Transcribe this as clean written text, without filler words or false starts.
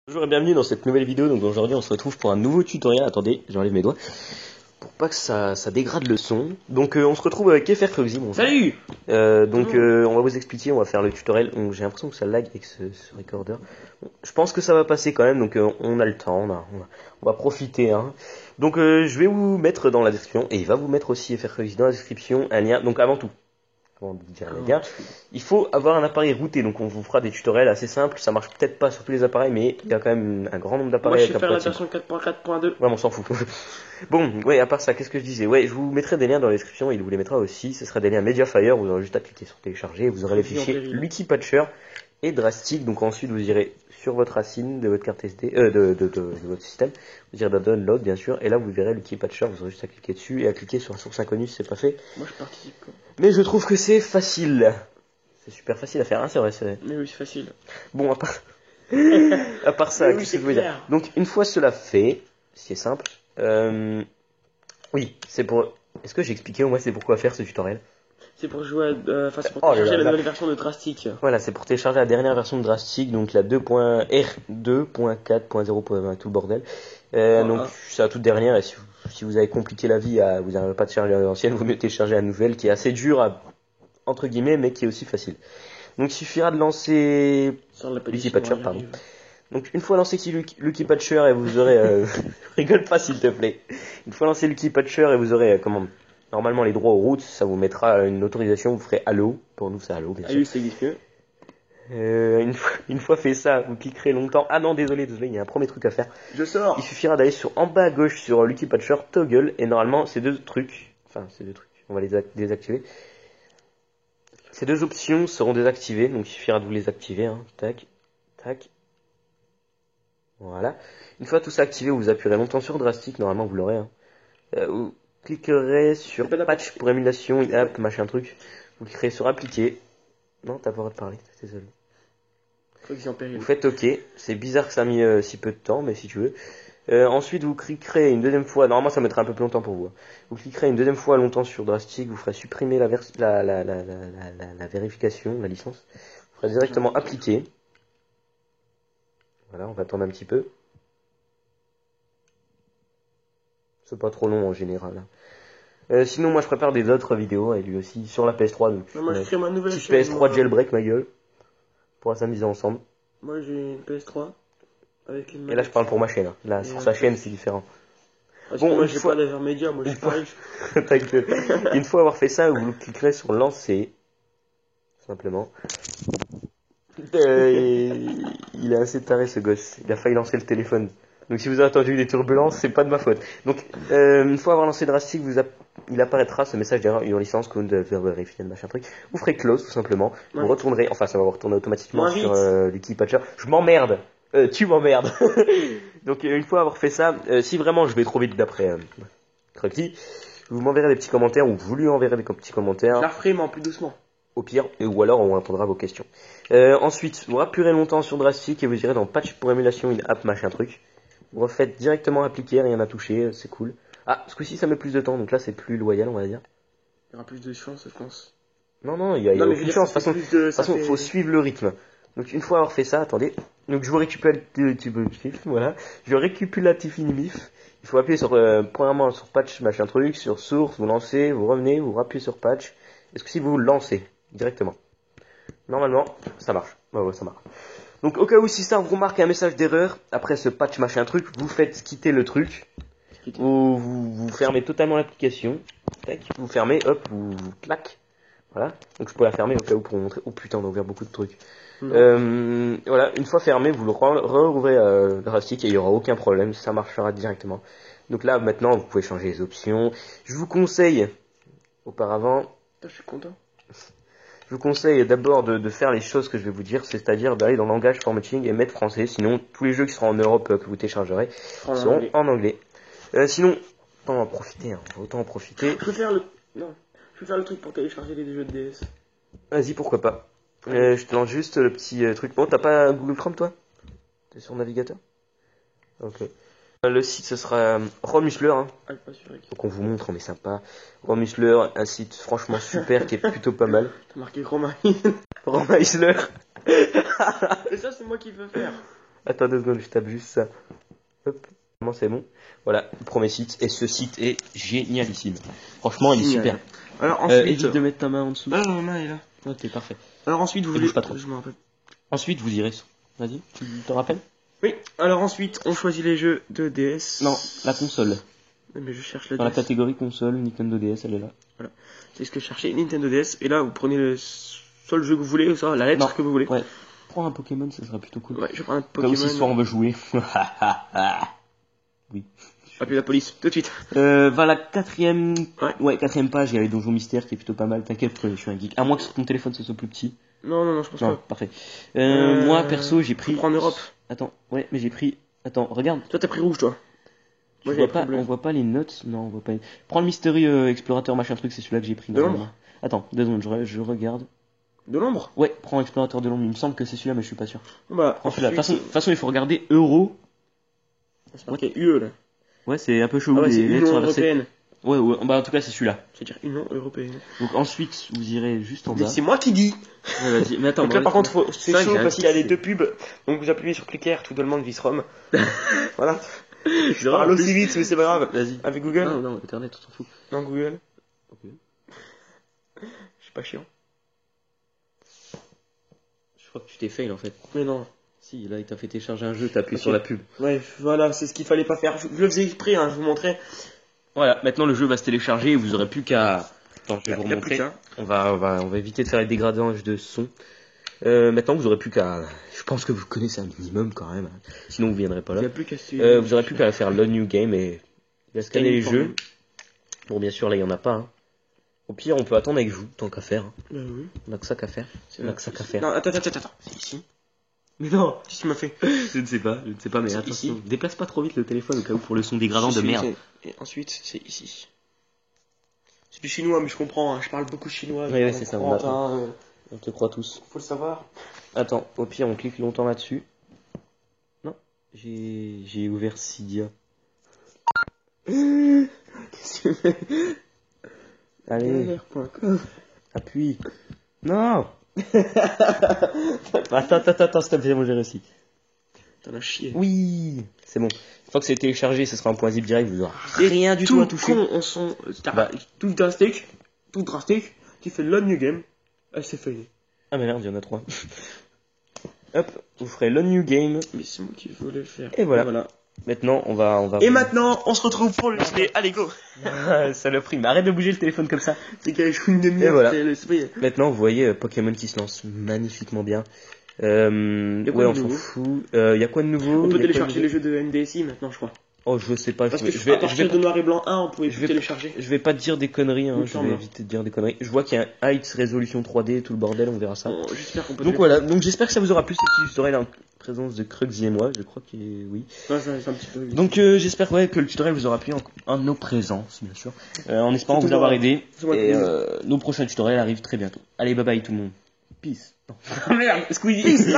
Bonjour et bienvenue dans cette nouvelle vidéo. Donc aujourd'hui on se retrouve pour un nouveau tutoriel. Attendez, j'enlève mes doigts pour pas que ça dégrade le son. Donc on se retrouve avec FR Cruxy. Bon, salut. On va vous expliquer, on va faire le tutoriel. Donc j'ai l'impression que ça lag avec ce recorder. Bon, je pense que ça va passer quand même, donc on a le temps, on va profiter. Hein. Donc je vais vous mettre dans la description, et il va vous mettre aussi FR Cruxy dans la description un lien. Donc avant tout, il faut avoir un appareil routé, donc on vous fera des tutoriels assez simples, ça marche peut-être pas sur tous les appareils, mais il y a quand même un grand nombre d'appareils. Moi je vais faire la version 4.4.2. Ouais, on s'en fout. Bon, ouais, à part ça, qu'est-ce que je disais? Ouais, je vous mettrai des liens dans la description, il vous les mettra aussi, ce sera des liens Mediafire, vous aurez juste à cliquer sur télécharger, vous aurez les fichiers Lucky Patcher et Drastic, donc ensuite vous irez sur votre racine de votre carte SD, de votre système, vous irez dans Download bien sûr, et là vous verrez Lucky Patcher, vous aurez juste à cliquer dessus et à cliquer sur la source inconnue si c'est pas fait. Moi je participe quoi. Mais je trouve que c'est facile. C'est super facile à faire, hein, c'est vrai. Mais oui, c'est facile. Bon, à part ça, qu'est-ce que je veux dire? Donc, une fois cela fait, c'est simple. Oui, c'est pour. Est-ce que j'ai expliqué au moins c'est pourquoi faire ce tutoriel? C'est pour jouer, c'est pour télécharger la nouvelle version de Drastic. Voilà, c'est pour télécharger la dernière version de Drastic, donc la R2.4.0, tout le bordel. Voilà. Donc, c'est la toute dernière, et si vous avez compliqué la vie, vous n'arrivez pas à télécharger l'ancienne, vous mieux télécharger la nouvelle, qui est assez dure à, entre guillemets, mais qui est aussi facile. Donc il suffira de lancer Lucky Patcher, pardon. Donc une fois lancé Lucky Patcher et vous aurez rigole pas s'il te plaît. Une fois lancé Lucky Patcher et vous aurez normalement les droits aux routes, ça vous mettra une autorisation, vous ferez Allo. Pour nous c'est Allo bien sûr. Ah oui, ça existe mieux. Une fois fait ça, vous cliquerez longtemps. Ah non, désolé, il y a un premier truc à faire. Je sors. Il suffira d'aller en bas à gauche sur Lucky Patcher, toggle, et normalement ces deux trucs, on va les désactiver. Ces deux options seront désactivées, donc il suffira de vous les activer. Hein. Tac, tac. Voilà. Une fois tout ça activé, vous appuierez longtemps sur Drastic, normalement vous l'aurez. Hein. Vous cliquerez sur Patch pour émulation, app, machin truc. Vous cliquerez sur Appliquer. Non, t'as pas le droit de parler, désolé. Vous faites OK. C'est bizarre que ça a mis si peu de temps, mais si tu veux. Ensuite, vous cliquerez une deuxième fois. Normalement, ça mettra un peu plus longtemps pour vous. Hein. Vous cliquerez une deuxième fois longtemps sur Drastic. Vous ferez supprimer la vérification, la licence. Vous ferez directement appliquer. Voilà, on va attendre un petit peu. C'est pas trop long en général. Sinon, moi, je prépare des autres vidéos et lui aussi sur la PS3. Donc, moi, je crée ma nouvelle chaîne. PS3 jailbreak ma gueule. On pourra s'amuser ensemble. Moi, j'ai une PS3. Avec une et là, je parle pour ma chaîne. Hein. Là, sur sa chaîne, c'est différent. Bon, moi, j'ai pas d'ailleurs média, moi, je suis pareil. Une fois avoir fait ça, vous cliquerez sur lancer. Simplement. Il est assez taré, ce gosse. Il a failli lancer le téléphone. Donc, si vous avez entendu des turbulences, c'est pas de ma faute. Donc, une fois avoir lancé Drastic, il apparaîtra ce message d'erreur une licence que vous devez vérifier, machin truc. Vous ferez close, tout simplement. Vous retournerez, enfin, ça va vous retourner automatiquement sur Lucky Patcher. Je m'emmerde. Tu m'emmerdes. Donc une fois avoir fait ça, si vraiment je vais trop vite d'après Cruxy, vous m'enverrez des petits commentaires ou vous lui enverrez des petits commentaires. Je la ferai mais en plus doucement. Au pire, ou alors on répondra à vos questions. Ensuite, vous appuierez longtemps sur Drastic et vous irez dans Patch pour émulation, une app, machin truc. Vous refaites directement appliquer, rien à toucher, c'est cool. Ah, ce coup-ci ça met plus de temps, donc là c'est plus loyal on va dire. Il y aura plus de chance je pense. Non, il y a aucune chance, de toute façon, faut suivre le rythme. Donc une fois avoir fait ça, attendez, donc je vous récupère voilà, je récupère la mif. Il faut appuyer sur premièrement sur patch machin truc, sur source, vous lancez, vous revenez, vous rappuyez sur patch. Est-ce que si vous lancez directement, normalement ça marche. Ouais, ça marche. Donc au cas où si ça vous remarque un message d'erreur après ce patch machin truc, vous faites quitter le truc, ou vous fermez totalement l'application, vous fermez, hop, vous clac. Voilà, donc je peux la fermer au cas où pour vous montrer. Oh putain, on a ouvert beaucoup de trucs. Voilà, une fois fermé, vous le rouvrez Drastic et il n'y aura aucun problème, ça marchera directement. Donc là, maintenant, vous pouvez changer les options. Je vous conseille, auparavant, je suis content. Je vous conseille d'abord de faire les choses que je vais vous dire, c'est-à-dire d'aller dans langage formatting et mettre français. Sinon, tous les jeux qui seront en Europe que vous téléchargerez seront en anglais. Sinon, autant en profiter. Hein, autant en profiter. Je peux faire le truc pour télécharger les jeux de DS. Vas-y, pourquoi pas. Je te lance juste le petit truc. Bon, t'as pas Google Chrome toi? T'es sur navigateur? Ok. Le site ce sera Romusler. Hein. Donc on vous montre, on est sympa. Romusler, un site franchement super qui est plutôt pas mal. T'as marqué Romain. Romusler. Et ça c'est moi qui veux faire. Attends 2 secondes, je tape juste ça. Hop, c'est bon. Voilà, le premier site. Et ce site est génialissime. Franchement, il est super. Alors ensuite, évite de mettre ta main en dessous. Ah, ma main est là. Ok, parfait. Alors ensuite, vous voulez... bouge pas trop. Je me rappelle. Ensuite, vous irez. Vas-y, tu te rappelles? Oui. Alors ensuite, on choisit les jeux de DS. Non, la console. Mais je cherche la Dans DS. la catégorie console, Nintendo DS, elle est là. Voilà. C'est ce que je cherchais, Nintendo DS. Et là, vous prenez le seul jeu que vous voulez, ou ça, la lettre que vous voulez. Ouais. Prends un Pokémon, ça sera plutôt cool. Ouais, je prends un Pokémon. Comme si ce soir on veut jouer. Oui. Appelez la police, tout de suite. Voilà, quatrième page, il y a les donjons mystères qui est plutôt pas mal. T'inquiète, je suis un geek. À moins que sur ton téléphone ce soit plus petit. Non, je pense pas. Parfait. Moi, perso, j'ai pris... Je prends en Europe. Attends, ouais, mais j'ai pris... Attends, regarde. Toi, t'as pris rouge, toi. Moi, on voit pas les notes. Non, on voit pas. Prends le Mystery Explorateur machin truc, c'est celui-là que j'ai pris. De l'ombre. Attends, 2 secondes, je regarde. De l'ombre. Ouais, prends Explorateur de l'ombre. Il me semble que c'est celui-là, mais je suis pas sûr. Bah, prends celui-là. De toute façon, il faut regarder Euro. C'est marqué UE là. Ouais, c'est un peu chaud. Ah ouais, c'est Union Européenne. Ouais, bah en tout cas, c'est celui-là. C'est-à-dire Union Européenne. Donc ensuite, vous irez juste en bas. C'est moi qui dis. Ouais, vas-y. Mais attends. Donc là, par contre, c'est chaud parce qu'il y a les 2 pubs. Donc vous appuyez sur cliquer, tout demande Visrom. Voilà. Je parle aussi vite, mais c'est pas grave. Vas-y. Avec Google. Non, Internet, on s'en fout. Non, Google. Ok. Je suis pas chiant. Je crois que tu t'es fail en fait. Mais non. Si, là, il t'a fait télécharger un jeu, t'as appuyé sur la pub. Ouais, voilà, c'est ce qu'il fallait pas faire. Je le faisais exprès, hein, je vous montrais. Voilà, maintenant le jeu va se télécharger et vous aurez plus qu'à... Attends, je vais vous remontrer. On va éviter de faire les dégradages de son. Maintenant, vous aurez plus qu'à... Je pense que vous connaissez un minimum quand même. Sinon, vous viendrez pas là. Vous aurez plus qu'à faire Load New Game et il va scanner les jeux. Bon, bien sûr, là, il y en a pas. Hein. Au pire, on peut attendre avec vous, tant qu'à faire. Oui. On a que ça qu'à faire. Non, attends. C'est ici. Mais non, qu'est-ce que tu m'as fait? Je ne sais pas, mais attention. Déplace pas trop vite le téléphone au cas où pour le son dégradant de merde. Et ensuite, c'est ici. C'est du chinois, mais je comprends, hein, je parle beaucoup chinois. Ouais, c'est ça, on te croit tous. Faut le savoir. Attends, au pire, on clique longtemps là-dessus. Non, j'ai ouvert Cydia. Qu'est-ce que tu fais? Allez, appuie. Non. Attends, s'il te plaît, moi j'ai réussi. T'en as chié. Oui, c'est bon. Une fois que c'est téléchargé, ce sera un point zip direct, vous aurez rien du tout à toucher. Tout drastique, tu fais Load New Game, elle s'est faillie. Ah mais merde, il y en a 3. Hop, vous ferez Load New Game. Mais c'est moi qui voulais le faire. Et voilà. Maintenant, on va. Et maintenant, on se retrouve pour le display. Allez, go. Saloperie, mais arrête de bouger le téléphone comme ça. C'est qu'elle joue une demi-heure. Voilà. Maintenant, vous voyez Pokémon qui se lance magnifiquement bien. On s'en fout. Y a quoi de nouveau? On peut télécharger les jeux de NDSI maintenant, je crois. Oh, je sais pas. Parce que à partir de Noir et Blanc 1, on pouvait télécharger. Je vais pas te dire des conneries, hein. Je vais éviter de dire des conneries. Je vois qu'il y a un height résolution 3D et tout le bordel, on verra ça. J'espère qu'on peut. Donc voilà, donc j'espère que ça vous aura plu, cette tutoriel en présence de Krugsy et moi, je crois que oui. Ouais, ça un petit peu. Donc j'espère que le tutoriel vous aura plu en nos présences, bien sûr. En espérant vous avoir aidé. Et nos prochains tutoriels arrivent très bientôt. Allez, bye bye tout le monde. Peace. Merde, Squeezie. Peace,